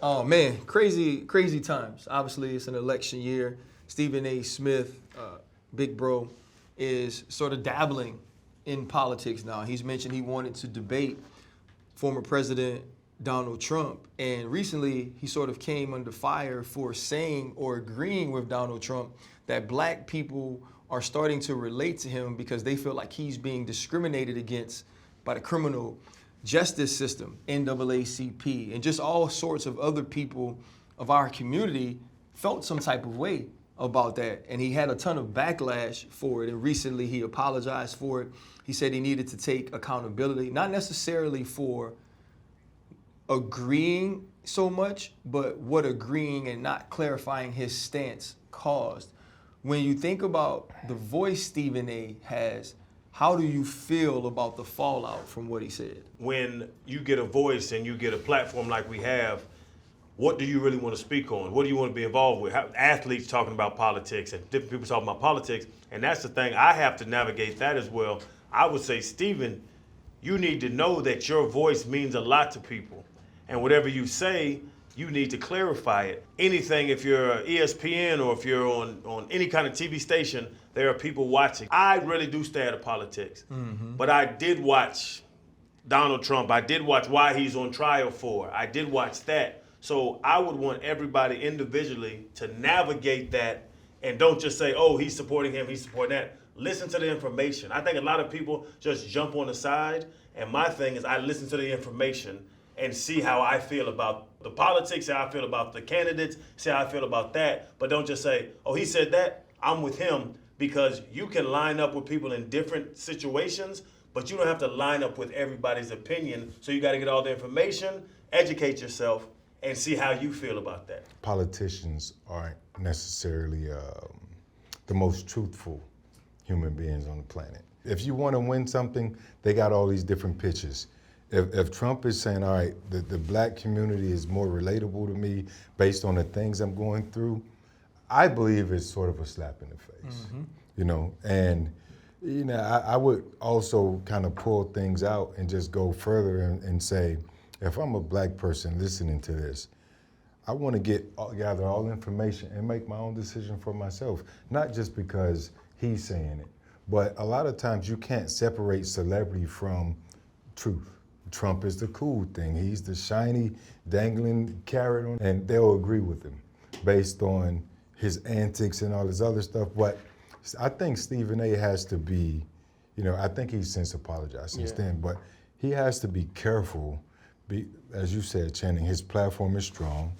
Oh man, crazy times. Obviously, it's an election year. Stephen A. Smith, big bro, is sort of dabbling in politics now. He's mentioned he wanted to debate former President Donald Trump, and recently he sort of came under fire for saying or agreeing with Donald Trump that black people are starting to relate to him because they feel like he's being discriminated against by the criminal justice system, NAACP, and just all sorts of other people of our community felt some type of way about that. And he had a ton of backlash for it. And recently he apologized for it. He said he needed to take accountability, not necessarily for agreeing so much, but what agreeing and not clarifying his stance caused. When you think about the voice Stephen A. has, how do you feel about the fallout from what he said? When you get a voice and you get a platform like we have, what do you really want to speak on? What do you want to be involved with? Athletes talking about politics and different people talking about politics, and that's the thing. I have to navigate that as well. I would say, Stephen, you need to know that your voice means a lot to people. And whatever you say, you need to clarify it. Anything, if you're ESPN or if you're on any kind of TV station, there are people watching. I really do stay out of politics. But I did watch Donald Trump. I did watch why he's on trial for. I did watch that. So I would want everybody individually to navigate that and don't just say, oh, he's supporting him, he's supporting that. Listen to the information. I think a lot of people just jump on the side, and my thing is I listen to the information and see how I feel about the politics, how I feel about the candidates, see how I feel about that, but don't just say, oh, he said that, I'm with him, because you can line up with people in different situations, but you don't have to line up with everybody's opinion, so you gotta get all the information, educate yourself, and see how you feel about that. Politicians aren't necessarily the most truthful human beings on the planet. If you want to win something, they got all these different pitches. If Trump is saying, all right, the black community is more relatable to me based on the things I'm going through, I believe it's sort of a slap in the face, you know? And, you know, I would also kind of pull things out and just go further and say, if I'm a black person listening to this, I want to gather all the information and make my own decision for myself, not just because he's saying it, but a lot of times you can't separate celebrity from truth. Trump is the cool thing. He's the shiny, dangling carrot, and they'll agree with him based on his antics and all this other stuff. But I think Stephen A. has to be, you know, I think he's since apologized since then, but he has to be careful. As you said, Channing, his platform is strong.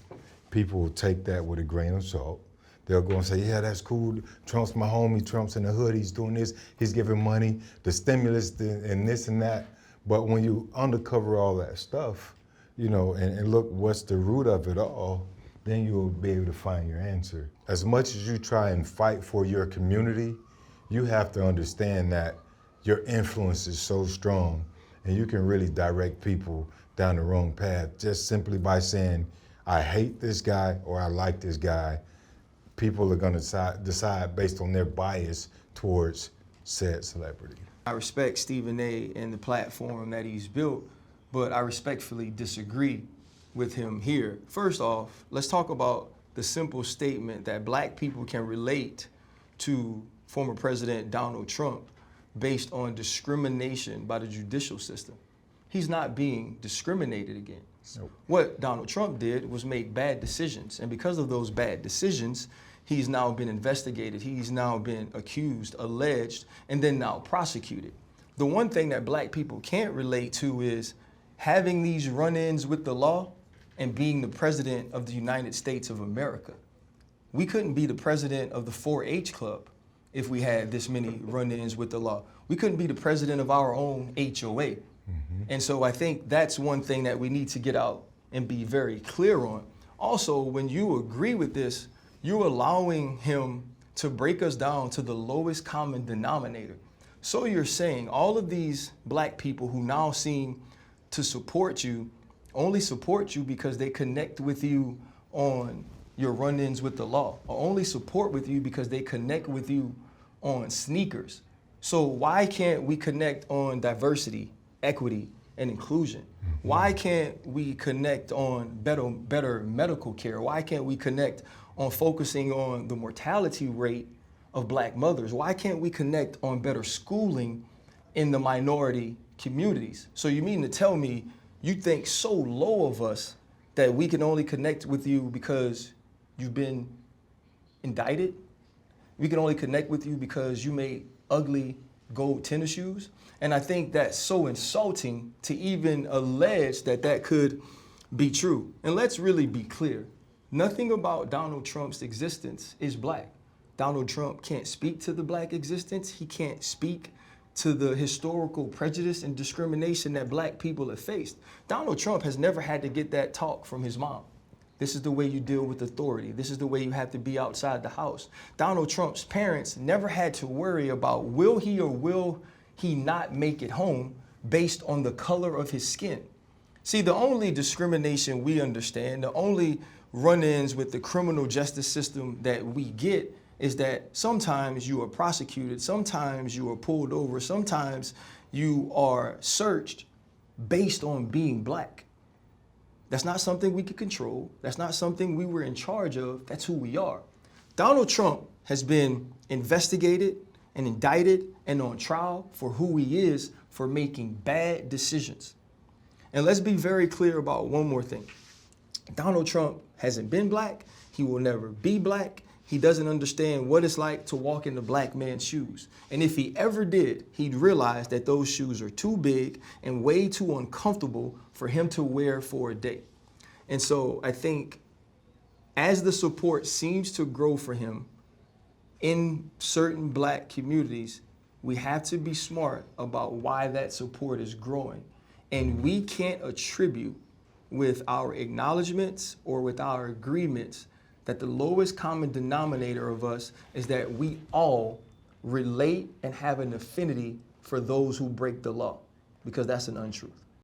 People will take that with a grain of salt. They'll go and say, yeah, that's cool. Trump's my homie. Trump's in the hood. He's doing this. He's giving money, the stimulus and this and that. But when you undercover all that stuff, you know, and look what's the root of it all, then you'll be able to find your answer. As much as you try and fight for your community, you have to understand that your influence is so strong and you can really direct people down the wrong path just simply by saying, I hate this guy or I like this guy. People are gonna decide based on their bias towards said celebrity. I respect Stephen A. and the platform that he's built, but I respectfully disagree with him here. First off, let's talk about the simple statement that black people can relate to former President Donald Trump based on discrimination by the judicial system. He's not being discriminated against. Nope. What Donald Trump did was make bad decisions, and because of those bad decisions, he's now been investigated, he's now been accused, alleged, and then now prosecuted. The one thing that black people can't relate to is having these run-ins with the law and being the president of the United States of America. We couldn't be the president of the 4-H club if we had this many run-ins with the law. We couldn't be the president of our own HOA. And so I think that's one thing that we need to get out and be very clear on. Also, when you agree with this, you're allowing him to break us down to the lowest common denominator. So you're saying all of these black people who now seem to support you only support you because they connect with you on your run-ins with the law, or only support with you because they connect with you on sneakers. So why can't we connect on diversity, equity, and inclusion? Why can't we connect on better medical care? Why can't we connect on focusing on the mortality rate of black mothers? Why can't we connect on better schooling in the minority communities? So you mean to tell me you think so low of us that we can only connect with you because you've been indicted? We can only connect with you because you made ugly gold tennis shoes? And I think that's so insulting to even allege that that could be true. And let's really be clear. Nothing about Donald Trump's existence is black. Donald Trump can't speak to the black existence. He can't speak to the historical prejudice and discrimination that black people have faced. Donald Trump has never had to get that talk from his mom. This is the way you deal with authority. This is the way you have to be outside the house. Donald Trump's parents never had to worry about will he or will he not make it home based on the color of his skin. See, the only discrimination we understand, the only run-ins with the criminal justice system that we get is that sometimes you are prosecuted, sometimes you are pulled over, sometimes you are searched based on being black. That's not something we can control. That's not something we were in charge of. That's who we are. Donald Trump has been investigated and indicted and on trial for who he is for making bad decisions. And let's be very clear about one more thing. Donald Trump hasn't been black. He will never be black. He doesn't understand what it's like to walk in the black man's shoes. And if he ever did, he'd realize that those shoes are too big and way too uncomfortable for him to wear for a day. And so I think as the support seems to grow for him in certain black communities, we have to be smart about why that support is growing. And we can't attribute with our acknowledgments or with our agreements that the lowest common denominator of us is that we all relate and have an affinity for those who break the law, because that's an untruth.